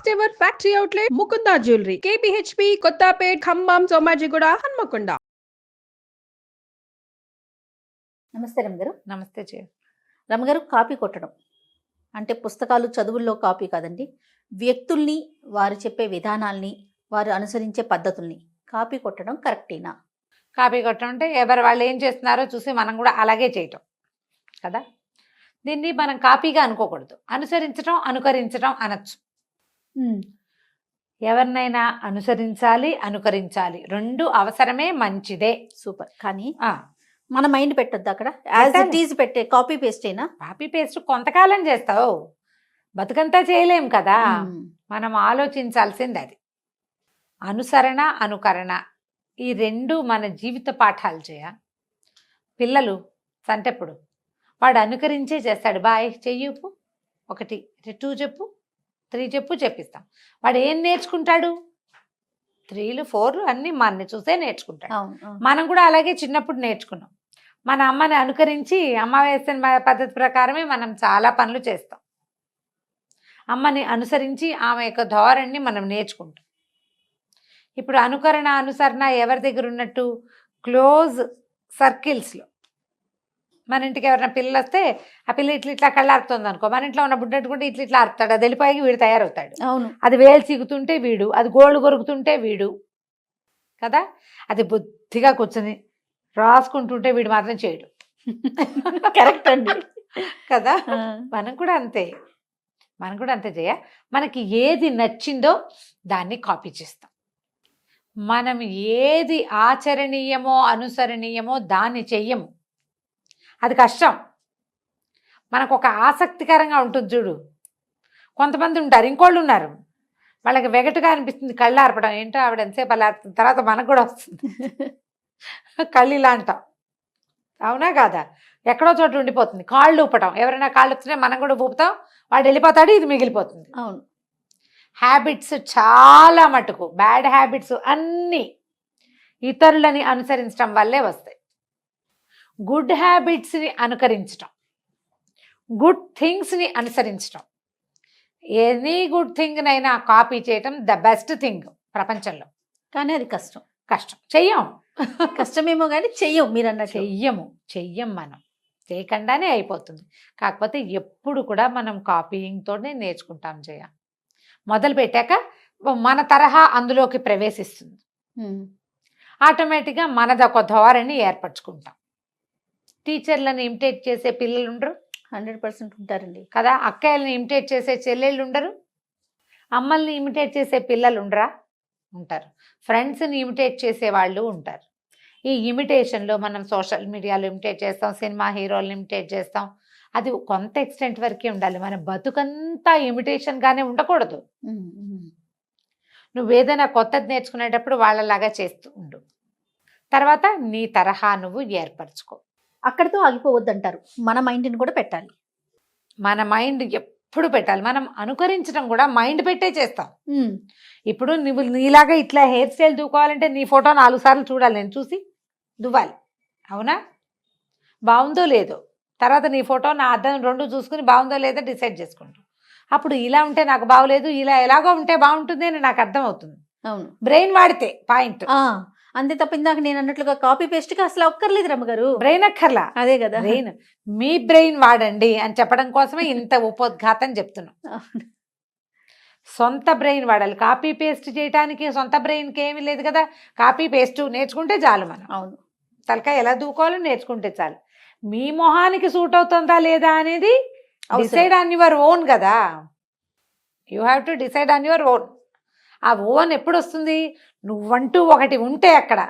First ever factory outlet Mukunda jewellery KPHB Kothapet Khammam Somajiguda Hanamkonda. నమస్తే రమగారు. నమస్తే రమగారు, కాపీ కొట్టడం అంటే పుస్తకాలు చదువుల్లో కాపీ కాదండి, వ్యక్తుల్ని, వారు చెప్పే విధానాల్ని, వారు అనుసరించే పద్ధతుల్ని కాపీ కొట్టడం కరెక్టేనా? కాపీ కొట్టడం అంటే ఎవరు వాళ్ళు ఏం చేస్తున్నారో చూసి మనం కూడా అలాగే చేయటం కదా. దీన్ని మనం కాపీగా అనుకోకూడదు, అనుసరించడం అనుకరించడం అనొచ్చు. ఎవరినైనా అనుసరించాలి, అనుకరించాలి, రెండు అవసరమే, మంచిదే. సూపర్. కానీ మన మైండ్ పెట్టొద్దు అక్కడ, యాజ్ ఇట్ ఈజ్ పెట్టే కాపీ పేస్ట్ అయినా. కాపీ పేస్ట్ కొంతకాలం చేస్తావు, బతుకంతా చేయలేం కదా. మనం ఆలోచించాల్సింది అది. అనుసరణ అనుకరణ ఈ రెండు మన జీవిత పాఠాలు చేయ. పిల్లలు సంటెప్పుడు వాడు అనుకరించే చేస్తాడు. బాయ్ చెయ్యపు, 1 2 చెప్పు, 3 చెప్పు, చెప్పిస్తాం. వాడు ఏం నేర్చుకుంటాడు? 3లు 4లు అన్నీ మనని చూసే నేర్చుకుంటాడు. మనం కూడా అలాగే చిన్నప్పుడు నేర్చుకున్నాం. మన అమ్మని అనుకరించి అమ్మ వేసిన పద్ధతి ప్రకారమే మనం చాలా పనులు చేస్తాం. అమ్మని అనుసరించి ఆమె యొక్క ధోరణిని మనం నేర్చుకుంటాం. ఇప్పుడు అనుకరణ అనుసరణ ఎవరి దగ్గర ఉన్నట్టు? క్లోజ్ సర్కిల్స్లో. మన ఇంటికి ఎవరైనా పిల్లలు వస్తే ఆ పిల్ల ఇట్లా కళ్ళారుతుంది అనుకో, మన ఇంట్లో ఉన్న బుడ్డట్టు కూడా ఇట్లా ఆరుతాడు. అది వెళ్ళిపోయి వీడు తయారవుతాడు. అవును. అది వేలు చిగుతుంటే వీడు, అది గోళ్ళు కొరుకుతుంటే వీడు కదా. అది బుద్ధిగా కూర్చొని రాసుకుంటుంటే వీడు మాత్రం చేయడు. కరెక్ట్ అండి కదా. మనం కూడా అంతే చేయ. మనకి ఏది నచ్చిందో దాన్ని కాపీ చేస్తాం. మనం ఏది ఆచరణీయమో అనుసరణీయమో దాన్ని చెయ్యము. అది కష్టం. మనకు ఒక ఆసక్తికరంగా ఉంటుంది చూడు. కొంతమంది ఉంటారు, ఇంకోళ్ళు ఉన్నారు, వాళ్ళకి వెగటుగా అనిపిస్తుంది కళ్ళు ఆర్పడం. ఏంటో ఆవిడ ఎంతసేపు అలా ఆడుతుంది, తర్వాత మనకు కూడా వస్తుంది కళ్ళు ఇలా అంటాం. అవునా కాదా? ఎక్కడో చోట ఉండిపోతుంది. కాళ్ళు ఊపటం, ఎవరైనా కాళ్ళు ఊపుతుంటే మనం కూడా ఊపుతాం, వాడు వెళ్ళిపోతాడు, ఇది మిగిలిపోతుంది. అవును. హ్యాబిట్స్ చాలా మటుకు, బ్యాడ్ హ్యాబిట్స్ అన్నీ ఇతరులని అనుసరించడం వల్లే వస్తాయి. గుడ్ హ్యాబిట్స్ని అనుకరించడం, గుడ్ థింగ్స్ని అనుసరించడం, ఎనీ గుడ్ థింగ్నైనా కాపీ చేయటం ద బెస్ట్ థింగ్ ప్రపంచంలో. కానీ అది కష్టం. చెయ్యం. కష్టమేమో కానీ చెయ్యం. మీరు అన్నట్టు చెయ్యం. మనం చేయకుండానే అయిపోతుంది. కాకపోతే ఎప్పుడు కూడా మనం కాపీయింగ్తోనే నేర్చుకుంటాం. మొదలు పెట్టాక మన తరహా అందులోకి ప్రవేశిస్తుంది. ఆటోమేటిక్గా మనదొక ధోరణి ఏర్పరచుకుంటాం. టీచర్లను ఇమిటేట్ చేసే పిల్లలు ఉండరు, 100% ఉంటారండి కదా. అక్కయ్యలను ఇమిటేట్ చేసే చెల్లెళ్ళు ఉండరు, అమ్మల్ని ఇమిటేట్ చేసే పిల్లలు ఉండరా? ఉంటారు. ఫ్రెండ్స్ని ఇమిటేట్ చేసే వాళ్ళు ఉంటారు. ఈ ఇమిటేషన్లో మనం సోషల్ మీడియాలో ఇమిటేట్ చేస్తాం, సినిమా హీరోలను ఇమిటేట్ చేస్తాం. అది కొంత ఎక్స్టెంట్ వరకే ఉండాలి. మన బతుకంతా ఇమిటేషన్గానే ఉండకూడదు. నువ్వేదైనా కొత్తది నేర్చుకునేటప్పుడు వాళ్ళలాగా చేస్తూ ఉండు. తర్వాత నీ తరహా నువ్వు ఏర్పరచుకో. అక్కడితో ఆగిపోవద్దంటారు. మన మైండ్ని కూడా పెట్టాలి. మన మైండ్ ఎప్పుడు పెట్టాలి. మనం అనుకరించడం కూడా మైండ్ పెట్టే చేస్తాం. ఇప్పుడు నువ్వు నీలాగా ఇట్లా హెయిర్ స్టైల్ దూకోవాలంటే నీ ఫోటో 4 సార్లు చూడాలి, నేను చూసి దువ్వాలి. అవునా? బాగుందో లేదో, తర్వాత నీ ఫోటో నా అద్దం 2 చూసుకుని బాగుందో లేదో డిసైడ్ చేసుకుంటాం. అప్పుడు ఇలా ఉంటే నాకు బాగోలేదు, ఇలా ఎలాగో ఉంటే బాగుంటుంది అని నాకు అర్థం అవుతుంది. అవును. బ్రెయిన్ వాడితే పాయింట్. అంతే తప్ప ఇందాక నేను అన్నట్లుగా కాపీ పేస్ట్కి అసలు ఒక్కర్లేదు రమ్మగారు. బ్రెయిన్ అక్కర్లా. అదే కదా. మీ బ్రెయిన్ వాడండి అని చెప్పడం కోసమే ఇంత ఉపోద్ఘాతం చెప్తున్నాం. సొంత బ్రెయిన్ వాడాలి. కాపీ పేస్ట్ చేయడానికి సొంత బ్రెయిన్కి ఏమీ లేదు కదా. కాపీ పేస్ట్ నేర్చుకుంటే చాలు. మనం అవును, తలకాయ ఎలా దూకోవాలో నేర్చుకుంటే చాలు. మీ మొహానికి సూట్ అవుతుందా లేదా అనేది డిసైడ్ ఆన్ యువర్ ఓన్ కదా. You have to decide on your own. ఆ ఓన్ ఎప్పుడు వస్తుంది? నువ్వంటూ ఒకటి ఉంటే అక్కడ,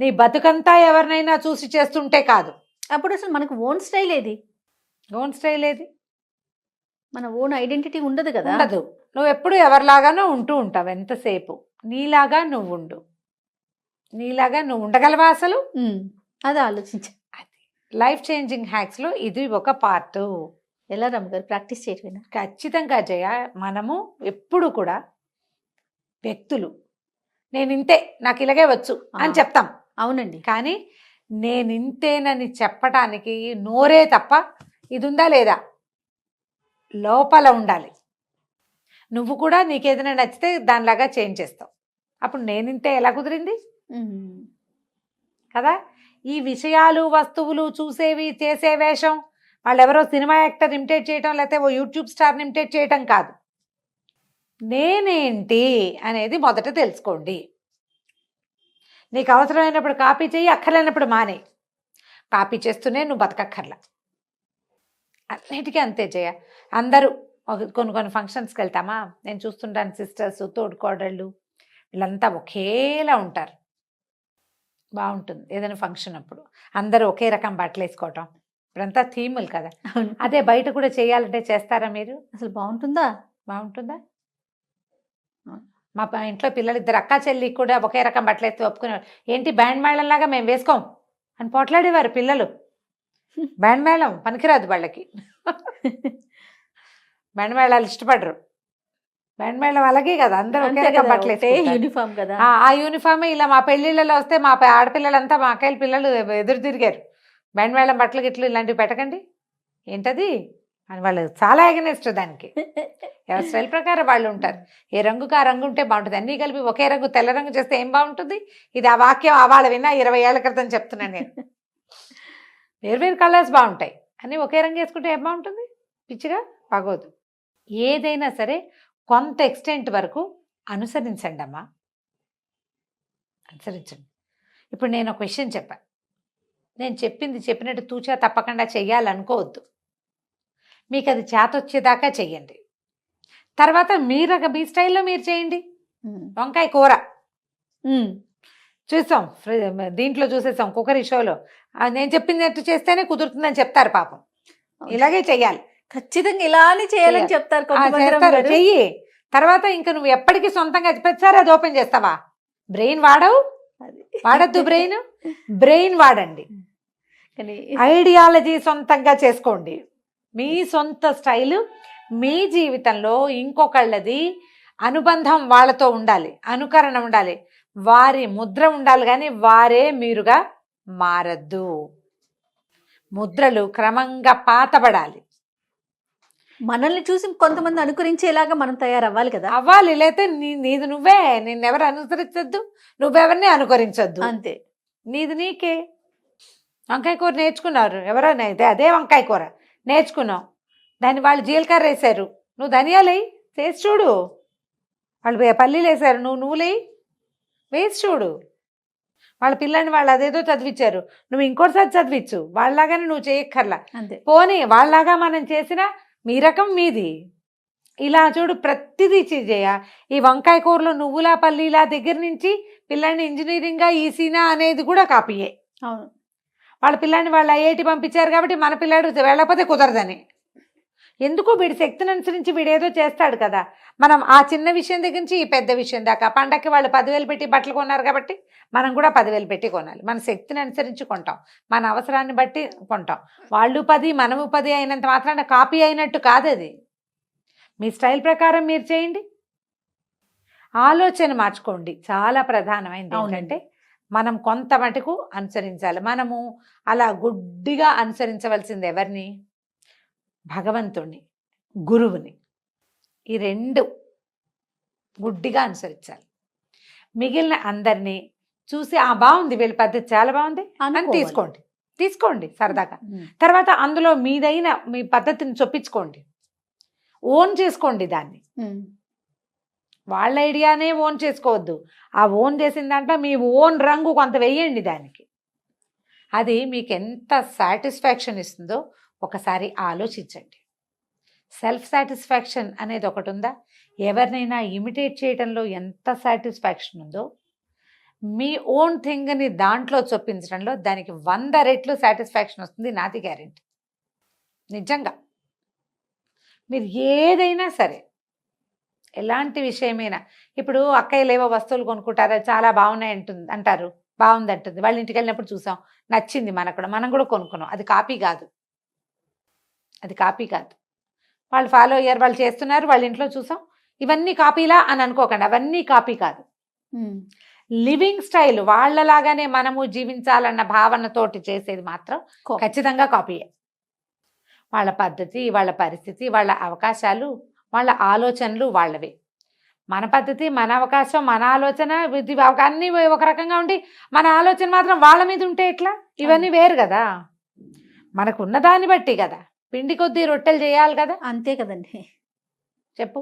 నీ బతుకంతా ఎవరినైనా చూసి చేస్తుంటే కాదు. అప్పుడు అసలు మనకు ఓన్ స్టైల్ ఏది? మన ఓన్ ఐడెంటిటీ ఉండదు కదా. ఉండదు. నువ్వు ఎప్పుడు ఎవరిలాగానో ఉంటూ ఉంటావు. ఎంతసేపు నీలాగా నువ్వు ఉండు. నీలాగా నువ్వు ఉండగలవా అసలు? అది ఆలోచించ. అది లైఫ్ చేంజింగ్ హ్యాక్స్లో ఇది ఒక పార్ట్. ఎలా రమ్మగారు ప్రాక్టీస్ చేయకపోయినా? ఖచ్చితంగా జయ. మనము ఎప్పుడు కూడా వ్యక్తులు నేను ఇంతే, నాకు ఇలాగే వచ్చు అని చెప్తాం. అవునండి. కానీ నేను ఇంతేనని చెప్పటానికి నోరే తప్ప ఇది ఉందా లేదా లోపల ఉండాలి. నువ్వు కూడా నీకు ఏదైనా నచ్చితే దానిలాగా చేంజ్ చేస్తావు. అప్పుడు నేనింతే ఎలా కుదిరింది కదా. ఈ విషయాలు వస్తువులు చూసేవి చేసే వేషం వాళ్ళు ఎవరో సినిమా యాక్టర్ ఇమిటేట్ చేయటం లేకపోతే ఓ యూట్యూబ్ స్టార్ని ఇమిటేట్ చేయటం కాదు. నేనేంటి అనేది మొదట తెలుసుకోండి. నీకు అవసరమైనప్పుడు కాపీ చెయ్యి, అక్కర్లేనప్పుడు మానే. కాపీ చేస్తూనే నువ్వు బతకక్కర్లా. అన్నిటికీ అంతే చేయ. అందరూ కొన్ని ఫంక్షన్స్కి వెళ్తామా, నేను చూస్తుంటాను సిస్టర్స్ తోడుకోడళ్ళు వీళ్ళంతా ఒకేలా ఉంటారు. బాగుంటుంది ఏదైనా ఫంక్షన్ అప్పుడు అందరూ ఒకే రకం బట్టలు వేసుకోవటం. ఇప్పుడంతా థీములు కదా. అదే బయట కూడా చేయాలంటే చేస్తారా మీరు? అసలు బాగుంటుందా? బాగుంటుందా? మా ఇంట్లో పిల్లలు ఇద్దరు అక్క చెల్లి కూడా ఒకే రకం బట్టలు వేస్తే ఒప్పుకునేవారు. ఏంటి బ్యాండ్ మేళంలాగా మేము వేసుకోం అని పోట్లాడేవారు పిల్లలు. బ్యాండ్ మేళం పనికిరాదు వాళ్ళకి. బ్యాండ్ మేళాలు ఇష్టపడరు. బ్యాండ్ మేళం అలాగే కదా, అందరూ ఒకే రకం బట్టలు వేసుకుంటారు. యూనిఫామ్ కదా. ఆ యూనిఫామే ఇలా మా పెళ్ళిళ్ళలో వస్తే మా ఆడపిల్లలంతా మా అక్కయ్య పిల్లలు ఎదురు తిరిగారు. బ్యాండ్ మేళం బట్టలు గిట్లు ఇలాంటివి పెట్టకండి ఏంటది అని వాళ్ళు చాలా ఎగనెస్ట్ దానికి. ఎవరి స్టైల్ ప్రకారం వాళ్ళు ఉంటారు. ఏ రంగుకి ఆ రంగు ఉంటే బాగుంటుంది. అన్నీ కలిపి ఒకే రంగు తెల్ల రంగు చేస్తే ఏం బాగుంటుంది? ఇది ఆ వాక్యం అవాళ విన్నా 20 ఏళ్ల క్రితం చెప్తున్నాను నేను. వేరు కలర్స్ బాగుంటాయి, అన్నీ ఒకే రంగు వేసుకుంటే ఏం బాగుంటుంది? పిచ్చిగా బాగోదు. ఏదైనా సరే కొంత ఎక్స్టెంట్ వరకు అనుసరించండి అమ్మా, అనుసరించండి. ఇప్పుడు నేను ఒక విషయం చెప్పాను, నేను చెప్పింది చెప్పినట్టు తూచా తప్పకుండా చెయ్యాలనుకోవద్దు. మీకు అది చేతొచ్చేదాకా చెయ్యండి. తర్వాత మీ స్టైల్లో మీరు చేయండి. వంకాయ కూర చూసాం, దీంట్లో చూసేసాం కుక్కరీ షోలో. నేను చెప్పినట్టు చేస్తేనే కుదురుతుందని చెప్తారు పాపం. ఇలాగే చెయ్యాలి, ఖచ్చితంగా ఇలానే చేయాలని చెప్తారు. చెయ్యి. తర్వాత ఇంకా నువ్వు ఎప్పటికీ సొంతంగా ప్రతిసారి అది ఓపెన్ చేస్తావా? బ్రెయిన్ వాడద్దు. బ్రెయిన్ వాడండి. ఐడియాలజీ సొంతంగా చేసుకోండి. మీ సొంత స్టైలు మీ జీవితంలో ఇంకొకళ్ళది అనుబంధం వాళ్ళతో ఉండాలి, అనుకరణ ఉండాలి, వారి ముద్ర ఉండాలి, కానీ వారే మీరుగా మారద్దు. ముద్రలు క్రమంగా పాతబడాలి. మనల్ని చూసి కొంతమంది అనుకరించేలాగా మనం తయారవ్వాలి కదా. అవ్వాలి, లేకపోతే నీది నువ్వే. నిన్నెవరు అనుసరించద్దు, నువ్వెవరిని అనుకరించద్దు. అంతే, నీది నీకే. వంకాయ కూర నేర్చుకున్నారు ఎవరైనా అయితే, అదే వంకాయ కూర నేర్చుకున్నావు, దాన్ని వాళ్ళు జీలకర్ర వేసారు, నువ్వు ధనియాలై చేసి చూడు. వాళ్ళు పల్లీలు వేసారు, నువ్వులై వేసి చూడు. వాళ్ళ పిల్లని వాళ్ళు అదేదో చదివించారు, నువ్వు ఇంకోటిసారి చదివించు. వాళ్ళలాగానే నువ్వు చేయక్కర్లా. అంతే. పోనీ వాళ్ళలాగా మనం చేసినా మీ రకం మీది. ఇలా చూడు, ప్రతిదీ చేయ. ఈ వంకాయ కూరలో నువ్వులా పల్లీలా దగ్గర నుంచి పిల్లాడిని ఇంజనీరింగ్గా ఈసీనా అనేది కూడా కాపీయే. అవును, వాళ్ళ పిల్లాడిని వాళ్ళు ఐఐటి పంపించారు కాబట్టి మన పిల్లాడు వెళ్ళకపోతే కుదరదని. ఎందుకు వీడి శక్తిని అనుసరించి వీడేదో చేస్తాడు కదా. మనం ఆ చిన్న విషయం దగ్గర నుంచి ఈ పెద్ద విషయం దాకా, పండక్కి వాళ్ళు 10,000 పెట్టి బట్టలు కొన్నారు కాబట్టి మనం కూడా 10,000 పెట్టి కొనాలి. మన శక్తిని అనుసరించి కొంటాం, మన అవసరాన్ని బట్టి కొంటాం. వాళ్ళు 10 మనము 10 అయినంత మాత్రాన కాపీ అయినట్టు కాదు అది. మీ స్టైల్ ప్రకారం మీరు చేయండి. ఆలోచన మార్చుకోండి, చాలా ప్రధానమైనది. ఏంటంటే మనం కొంత మటుకు అనుసరించాలి. మనము అలా గుడ్డిగా అనుసరించవలసింది ఎవరిని? భగవంతుణ్ణి, గురువుని. ఈ 2 గుడ్డిగా అనుసరించాలి. మిగిలిన అందరినీ చూసి బాగుంది, వీళ్ళ పద్ధతి చాలా బాగుంది అని తీసుకోండి సరదాగా. తర్వాత అందులో మీదైన మీ పద్ధతిని చొప్పించుకోండి, ఓన్ చేసుకోండి దాన్ని. వాళ్ళ ఐడియానే ఓన్ చేసుకోవద్దు. ఆ ఓన్ చేసిన దాంట్లో మీ ఓన్ రంగు కొంత వేయండి దానికి. అది మీకు ఎంత సాటిస్ఫాక్షన్ ఇస్తుందో ఒకసారి ఆలోచించండి. సెల్ఫ్ సాటిస్ఫాక్షన్ అనేది ఒకటి ఉందా? ఎవరినైనా ఇమిటేట్ చేయడంలో ఎంత సాటిస్ఫాక్షన్ ఉందో, మీ ఓన్ థింగ్ని దాంట్లో చొప్పించడంలో దానికి 100 రెట్లు సాటిస్ఫాక్షన్ వస్తుంది. నాది గ్యారెంటీ. నిజంగా మీరు ఏదైనా సరే, ఎలాంటి విషయమైనా, ఇప్పుడు అక్కయ్యలేవో వస్తువులు కొనుక్కుంటారా, చాలా బాగున్నాయి అంటారు, బాగుంది అంటుంది. వాళ్ళ ఇంటికి వెళ్ళినప్పుడు చూసాం, నచ్చింది మనం కూడా కొనుక్కున్నాం. అది కాపీ కాదు. వాళ్ళు ఫాలో అయ్యారు, వాళ్ళు చేస్తున్నారు, వాళ్ళ ఇంట్లో చూసాం. ఇవన్నీ కాపీలా అని అనుకోకండి, అవన్నీ కాపీ కాదు. లివింగ్ స్టైల్ వాళ్ళలాగానే మనము జీవించాలన్న భావనతోటి చేసేది మాత్రం ఖచ్చితంగా కాపీయే. వాళ్ళ పద్ధతి, వాళ్ళ పరిస్థితి, వాళ్ళ అవకాశాలు, వాళ్ళ ఆలోచనలు వాళ్ళవి. మన పద్ధతి, మన అవకాశం, మన ఆలోచన, అన్నీ ఒక రకంగా ఉండి మన ఆలోచన మాత్రం వాళ్ళ మీద ఉంటే ఎట్లా? ఇవన్నీ వేరు కదా. మనకున్న దాన్ని బట్టి కదా, పిండి కొద్దీ రొట్టెలు చేయాలి కదా. అంతే కదండి. చెప్పు,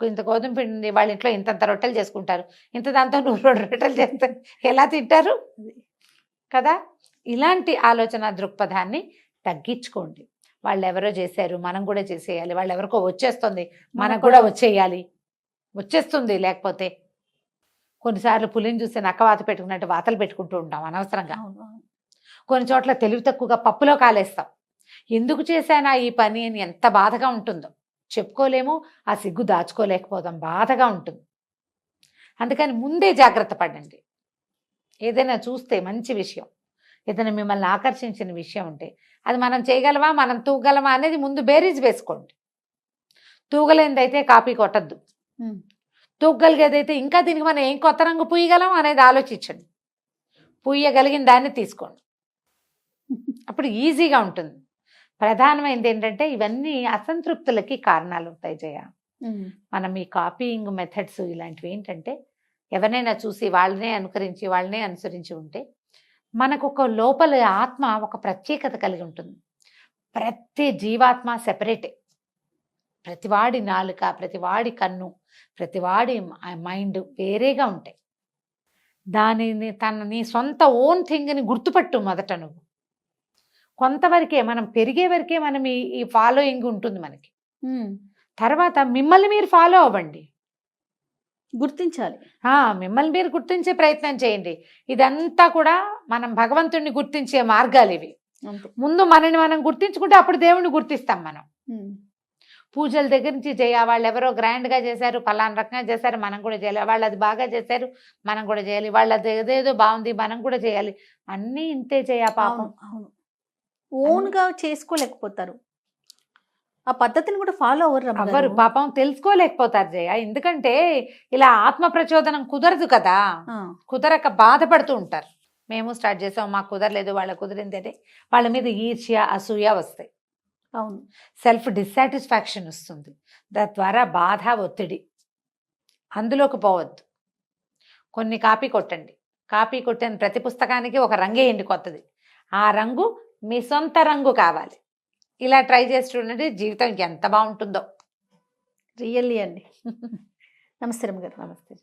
ఇంత గోధుమ పిండి ఉంది, వాళ్ళ ఇంట్లో ఇంతంత రొట్టెలు చేసుకుంటారు, ఇంత దాంతో 100 రొట్టెలు చేస్తారు, ఎలా తింటారు కదా. ఇలాంటి ఆలోచన దృక్పథాన్ని తగ్గించుకోండి. వాళ్ళు ఎవరో చేశారు, మనం కూడా చేసేయాలి. వాళ్ళు ఎవరికో వచ్చేస్తుంది, మనకు కూడా వచ్చేయాలి. వచ్చేస్తుంది. లేకపోతే కొన్నిసార్లు పులిని చూస్తే నక్కవాత పెట్టుకున్నట్టు వాతలు పెట్టుకుంటూ ఉంటాం అనవసరంగా. కొన్ని చోట్ల తెలివి తక్కువగా పప్పులో కాలేస్తాం. ఎందుకు చేశానా ఈ పని అని ఎంత బాధగా ఉంటుందో చెప్పుకోలేము. ఆ సిగ్గు దాచుకోలేకపోతాం, బాధగా ఉంటుంది. అందుకని ముందే జాగ్రత్త పడండి. ఏదైనా చూస్తే మంచి విషయం, ఏదైనా మిమ్మల్ని ఆకర్షించిన విషయం ఉంటే అది మనం చేయగలమా, మనం తూగలమా అనేది ముందు బేరీజ్ వేసుకోండి. తూగలేనిదైతే కాపీ కొట్టద్దు, తూగలిగేదైతే ఇంకా దీనికి మనం ఏం కొత్త రంగు పూయగలం అనేది ఆలోచించండి. పూయగలిగిన దాన్ని తీసుకోండి, అప్పుడు ఈజీగా ఉంటుంది. ప్రధానమైనది ఏంటంటే ఇవన్నీ అసంతృప్తులకి కారణాలు ఉంటాయి జయ. మనం ఈ కాపీయింగ్ మెథడ్స్ ఇలాంటివి ఏంటంటే ఎవరైనా చూసి వాళ్ళనే అనుకరించి వాళ్ళనే అనుసరించి ఉంటే మనకు ఒక లోపల ఆత్మ ఒక ప్రత్యేకత కలిగి ఉంటుంది. ప్రతి జీవాత్మ సెపరేటే. ప్రతివాడి నాలుక, ప్రతివాడి కన్ను, ప్రతివాడి మైండ్ వేరేగా ఉంటాయి. దానిని నీ సొంత ఓన్ థింగ్ని గుర్తుపట్టు మొదట. నువ్వు కొంతవరకే, మనం పెరిగే వరకే మనం ఈ ఫాలోయింగ్ ఉంటుంది మనకి. తర్వాత మిమ్మల్ని మీరు ఫాలో అవ్వండి, గుర్తించాలి. మిమ్మల్ని మీరు గుర్తించే ప్రయత్నం చేయండి. ఇదంతా కూడా మనం భగవంతుడిని గుర్తించే మార్గాలు ఇవి. ముందు మనని మనం గుర్తించుకుంటే అప్పుడు దేవుణ్ణి గుర్తిస్తాం మనం. పూజల దగ్గర నుంచి వాళ్ళు ఎవరో గ్రాండ్గా చేశారు, పలానా రకంగా చేశారు, మనం కూడా చేయాలి. వాళ్ళు అది బాగా చేశారు, మనం కూడా చేయాలి. వాళ్ళు అది ఏదేదో బాగుంది, మనం కూడా చేయాలి. అన్నీ ఇంతే చేయ పాపం. అవును, ఓన్గా చేసుకోలేకపోతారు, ఆ పద్ధతిని కూడా ఫాలో అవ్వరు పాపం, తెలుసుకోలేకపోతారు జయ. ఎందుకంటే ఇలా ఆత్మ ప్రచోదనం కుదరదు కదా, కుదరక బాధపడుతూ ఉంటారు. మేము స్టార్ట్ చేసాం, మాకు కుదరలేదు, వాళ్ళ కుదిరింది అంటే వాళ్ళ మీద ఈర్ష్య, అసూయ వస్తాయి. అవును, సెల్ఫ్ డిస్సాటిస్ఫాక్షన్ వస్తుంది. దాని ద్వారా బాధ, ఒత్తిడి. అందులోకి పోవద్దు. కొన్ని కాపీ కొట్టండి. కాపీ కొట్టిన ప్రతి పుస్తకానికి ఒక రంగేయండి కొత్తది. ఆ రంగు మీ సొంత రంగు కావాలి. ఇలా ట్రై చేసి చూడండి, జీవితం ఎంత బాగుంటుందో. రియల్లీ అండి. నమస్తే రమ్య గారు. నమస్తే.